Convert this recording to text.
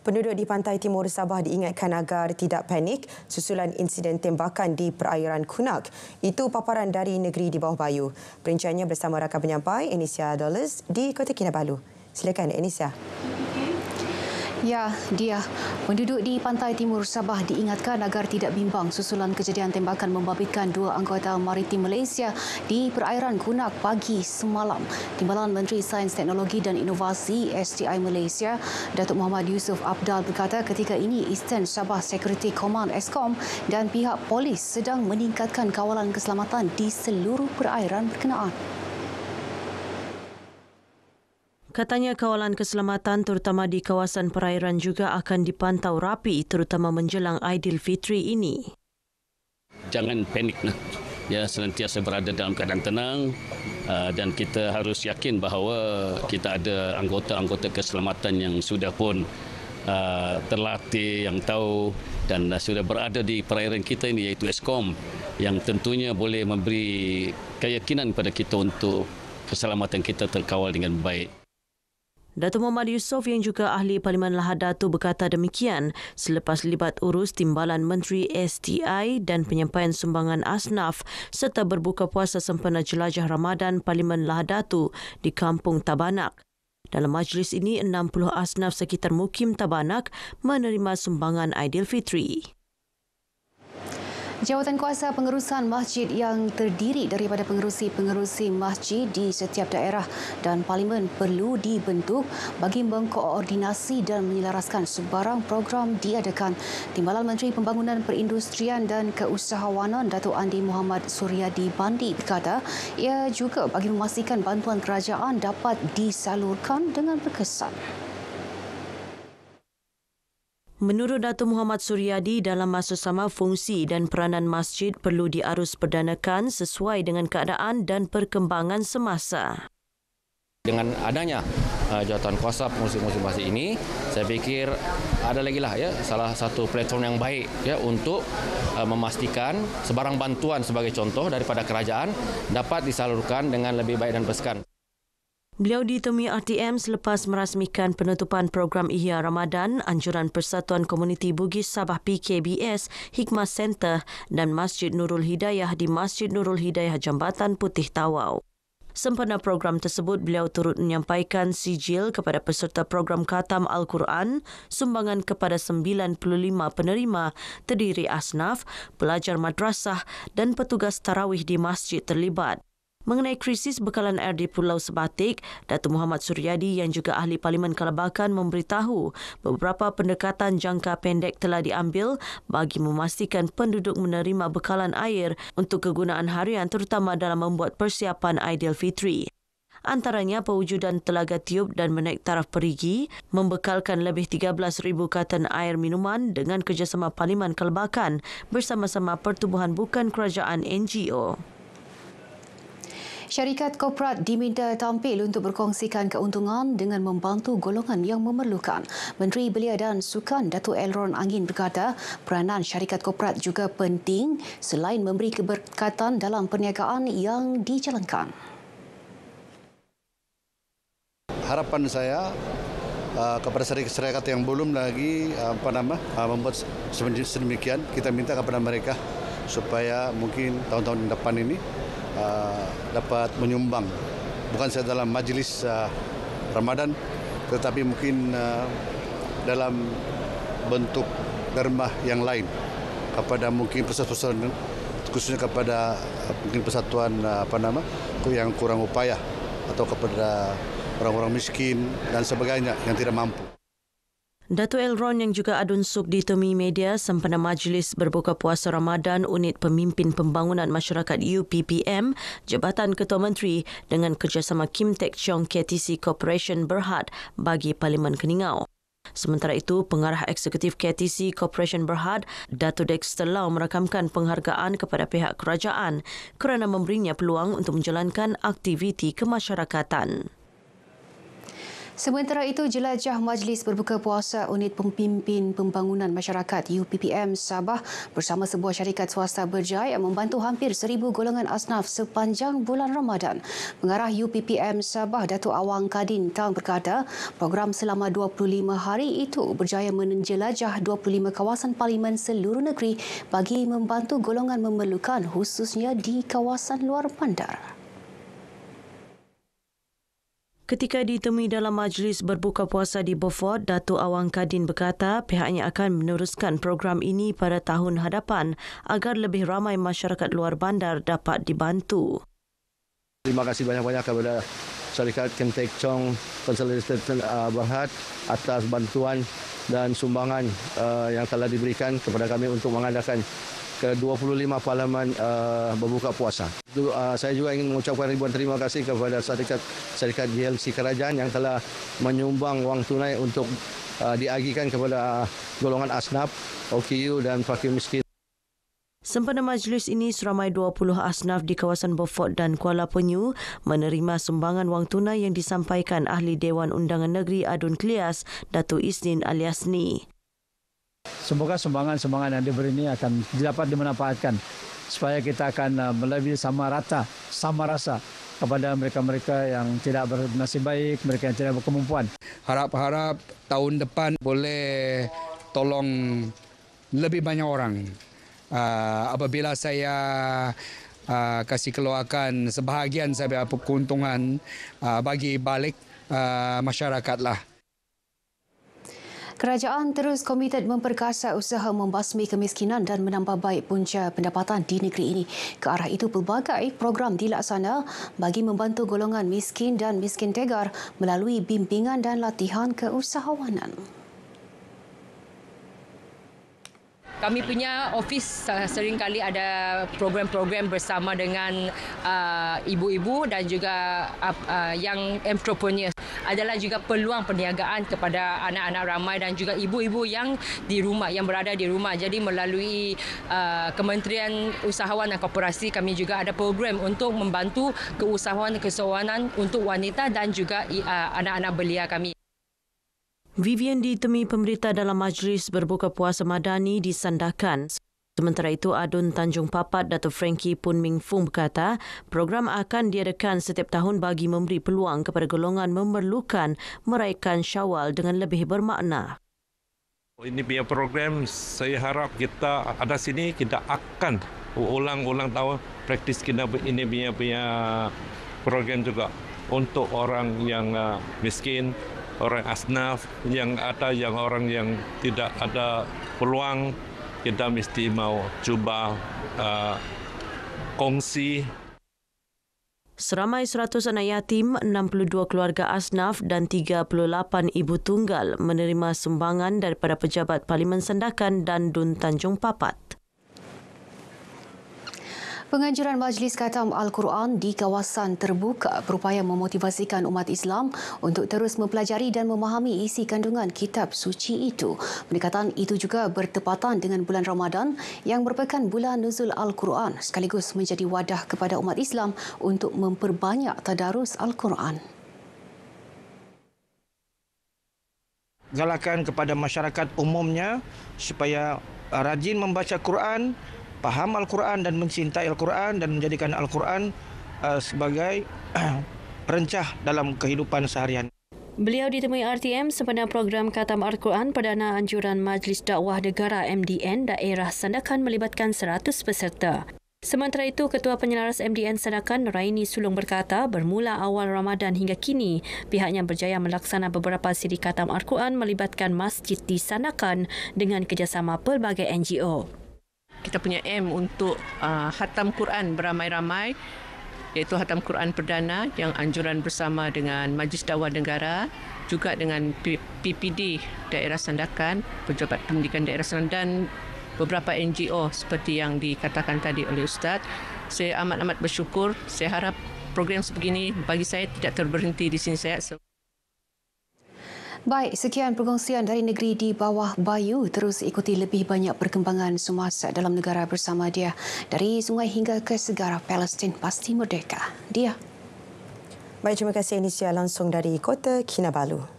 Penduduk di pantai timur Sabah diingatkan agar tidak panik susulan insiden tembakan di perairan Kunak. Itu paparan dari Negeri di Bawah Bayu. Perinciannya bersama rakan penyampai Enisia Dollars di Kota Kinabalu. Silakan Enisia. Ya, dia. Penduduk di pantai timur Sabah diingatkan agar tidak bimbang susulan kejadian tembakan membabitkan 2 anggota maritim Malaysia di perairan Kunak pagi semalam. Timbalan Menteri Sains, Teknologi dan Inovasi STI Malaysia, Datuk Muhammad Yusof Abdal berkata ketika ini Eastern Sabah Security Command ESCOM dan pihak polis sedang meningkatkan kawalan keselamatan di seluruh perairan berkenaan. Katanya kawalan keselamatan terutama di kawasan perairan juga akan dipantau rapi terutama menjelang Aidilfitri ini. Jangan panik. Ya, senantiasa berada dalam keadaan tenang dan kita harus yakin bahawa kita ada anggota-anggota keselamatan yang sudah pun terlatih, yang tahu dan sudah berada di perairan kita ini iaitu ESCOM yang tentunya boleh memberi keyakinan kepada kita untuk keselamatan kita terkawal dengan baik. Datuk Muhammad Yusof yang juga ahli Parlimen Lahad Datu berkata demikian selepas libat urus timbalan Menteri STI dan penyampaian sumbangan asnaf serta berbuka puasa sempena jelajah Ramadan Parlimen Lahad Datu di Kampung Tabanak. Dalam majlis ini, 60 asnaf sekitar Mukim Tabanak menerima sumbangan Aidilfitri. Jawatan kuasa pengurusan masjid yang terdiri daripada pengerusi masjid di setiap daerah dan parlimen perlu dibentuk bagi mengkoordinasi dan menyelaraskan sebarang program diadakan. Timbalan Menteri Pembangunan Perindustrian dan Keusahawanan Datuk Andi Muhammad Suryadi Bandi berkata ia juga bagi memastikan bantuan kerajaan dapat disalurkan dengan berkesan. Menurut Datuk Muhammad Suryadi, dalam masa sama fungsi dan peranan masjid perlu diarus perdanakan sesuai dengan keadaan dan perkembangan semasa. Dengan adanya jawatan kuasa pengurusi masjid ini, saya fikir ada lagi salah satu platform yang baik untuk memastikan sebarang bantuan sebagai contoh daripada kerajaan dapat disalurkan dengan lebih baik dan berkesan. Beliau ditemui RTM selepas merasmikan penutupan program Ihya Ramadan, anjuran Persatuan Komuniti Bugis Sabah PKBS, Hikmah Center dan Masjid Nurul Hidayah di Masjid Nurul Hidayah Jambatan Putih Tawau. Sempena program tersebut, beliau turut menyampaikan sijil kepada peserta program Khatam Al-Quran, sumbangan kepada 95 penerima terdiri asnaf, pelajar madrasah dan petugas tarawih di masjid terlibat. Mengenai krisis bekalan air di Pulau Sebatik, Datuk Muhammad Suryadi yang juga ahli Parlimen Kalabakan memberitahu beberapa pendekatan jangka pendek telah diambil bagi memastikan penduduk menerima bekalan air untuk kegunaan harian terutama dalam membuat persiapan Aidilfitri. Antaranya pewujudan telaga tiup dan menaik taraf perigi, membekalkan lebih 13,000 katan air minuman dengan kerjasama Parlimen Kalabakan bersama-sama pertubuhan bukan kerajaan NGO. Syarikat korporat diminta tampil untuk berkongsikan keuntungan dengan membantu golongan yang memerlukan. Menteri Belia dan Sukan Datuk Elron Angin berkata peranan syarikat korporat juga penting selain memberi keberkatan dalam perniagaan yang dijalankan. Harapan saya kepada syarikat yang belum lagi membuat sedemikian, kita minta kepada mereka supaya mungkin tahun-tahun depan ini dapat menyumbang bukan saja dalam majlis Ramadan tetapi mungkin dalam bentuk derma yang lain kepada mungkin persatuan khususnya kepada mungkin persatuan yang kurang upaya atau kepada orang-orang miskin dan sebagainya yang tidak mampu. Datuk Elron yang juga adun suk ditemui media sempena majlis berbuka puasa Ramadan Unit Pemimpin Pembangunan Masyarakat UPPM, Jabatan Ketua Menteri dengan kerjasama Kim Teck Cheong KTC Corporation Berhad bagi Parlimen Keningau. Sementara itu, Pengarah Eksekutif KTC Corporation Berhad, Datuk Dexter Lau merakamkan penghargaan kepada pihak kerajaan kerana memberinya peluang untuk menjalankan aktiviti kemasyarakatan. Sementara itu, jelajah Majlis Berbuka Puasa Unit Pemimpin Pembangunan Masyarakat UPPM Sabah bersama sebuah syarikat swasta berjaya membantu hampir 1,000 golongan asnaf sepanjang bulan Ramadan. Pengarah UPPM Sabah, Datuk Awang Kadin Tang berkata, program selama 25 hari itu berjaya menjelajah 25 kawasan parlimen seluruh negeri bagi membantu golongan memerlukan, khususnya di kawasan luar bandar. Ketika ditemui dalam majlis berbuka puasa di Beaufort, Datuk Awang Kadin berkata pihaknya akan meneruskan program ini pada tahun hadapan agar lebih ramai masyarakat luar bandar dapat dibantu. Terima kasih banyak-banyak kepada syarikat Kentek Chong Consolidated Berhad atas bantuan dan sumbangan yang telah diberikan kepada kami untuk mengadakan ke-25 Parlimen berbuka puasa. Saya juga ingin mengucapkan ribuan terima kasih kepada syarikat GLC Kerajaan yang telah menyumbang wang tunai untuk diagihkan kepada golongan asnaf, OKU dan fakir miskin. Sempena majlis ini, seramai 20 asnaf di kawasan Beaufort dan Kuala Penyu menerima sumbangan wang tunai yang disampaikan Ahli Dewan Undangan Negeri Adun Klias, Datuk Isnin Aliasni. Semoga sumbangan-sumbangan yang diberi ini akan dapat dimanfaatkan supaya kita akan lebih sama rata, sama rasa kepada mereka-mereka yang tidak bernasib baik, mereka yang tidak berkemampuan. Harap-harap tahun depan boleh tolong lebih banyak orang. Apabila saya kasih keluarkan sebahagian saya keuntungan bagi balik masyarakatlah. Kerajaan terus komited memperkasa usaha membasmi kemiskinan dan menambah baik punca pendapatan di negeri ini. Ke arah itu, pelbagai program dilaksana bagi membantu golongan miskin dan miskin tegar melalui bimbingan dan latihan keusahawanan. Kami punya ofis seringkali ada program-program bersama dengan ibu-ibu dan juga yang entrepreneur. Adalah juga peluang perniagaan kepada anak-anak ramai dan juga ibu-ibu yang di rumah, yang berada di rumah. Jadi melalui Kementerian Usahawan dan Koperasi, kami juga ada program untuk membantu keusahawanan untuk wanita dan juga anak-anak belia kami. Vivian ditemui pemberita dalam majlis berbuka puasa Madani di Sandakan. Sementara itu, Adun Tanjung Papat, Datuk Frankie Pun Ming Fung berkata, program akan diadakan setiap tahun bagi memberi peluang kepada golongan memerlukan meraihkan Syawal dengan lebih bermakna. Ini punya program, saya harap kita ada sini, kita akan ulang-ulang tahun praktis kita ini punya program juga untuk orang yang miskin, orang asnaf, yang orang yang tidak ada peluang. Kita mesti mau cuba kongsi. Seramai 100 anak yatim, 62 keluarga asnaf dan 38 ibu tunggal menerima sumbangan daripada pejabat Parlimen Sandakan dan Dun Tanjung Papat. Penganjuran Majlis Khatam Al-Quran di kawasan terbuka berupaya memotivasikan umat Islam untuk terus mempelajari dan memahami isi kandungan kitab suci itu. Pendekatan itu juga bertepatan dengan bulan Ramadan yang merupakan bulan nuzul Al-Quran sekaligus menjadi wadah kepada umat Islam untuk memperbanyak tadarus Al-Quran. Galakan kepada masyarakat umumnya supaya rajin membaca Quran, faham Al-Quran dan mencintai Al-Quran dan menjadikan Al-Quran sebagai perencah dalam kehidupan seharian. Beliau ditemui RTM sempena program Khatam Al-Quran Perdana Anjuran Majlis Dakwah Negara MDN daerah Sandakan melibatkan 100 peserta. Sementara itu, Ketua Penyelaras MDN Sandakan, Raini Sulong berkata, bermula awal Ramadan hingga kini, pihaknya berjaya melaksana beberapa siri Khatam Al-Quran melibatkan masjid di Sandakan dengan kerjasama pelbagai NGO. Kita punya aim untuk khatam Quran beramai-ramai, iaitu khatam Quran perdana yang anjuran bersama dengan Majlis Dakwah Negara, juga dengan PPD daerah Sandakan, Pejabat Pendidikan daerah Sandakan dan beberapa NGO seperti yang dikatakan tadi oleh Ustaz. Saya amat-amat bersyukur. Saya harap program sebegini bagi saya tidak terberhenti di sini saya. Baik, sekian perkongsian dari negeri di bawah Bayu. Terus ikuti lebih banyak perkembangan semasa dalam negara bersama dia. Dari sungai hingga ke segara, Palestin pasti merdeka. Dia. Baik, terima kasih Inisia langsung dari Kota Kinabalu.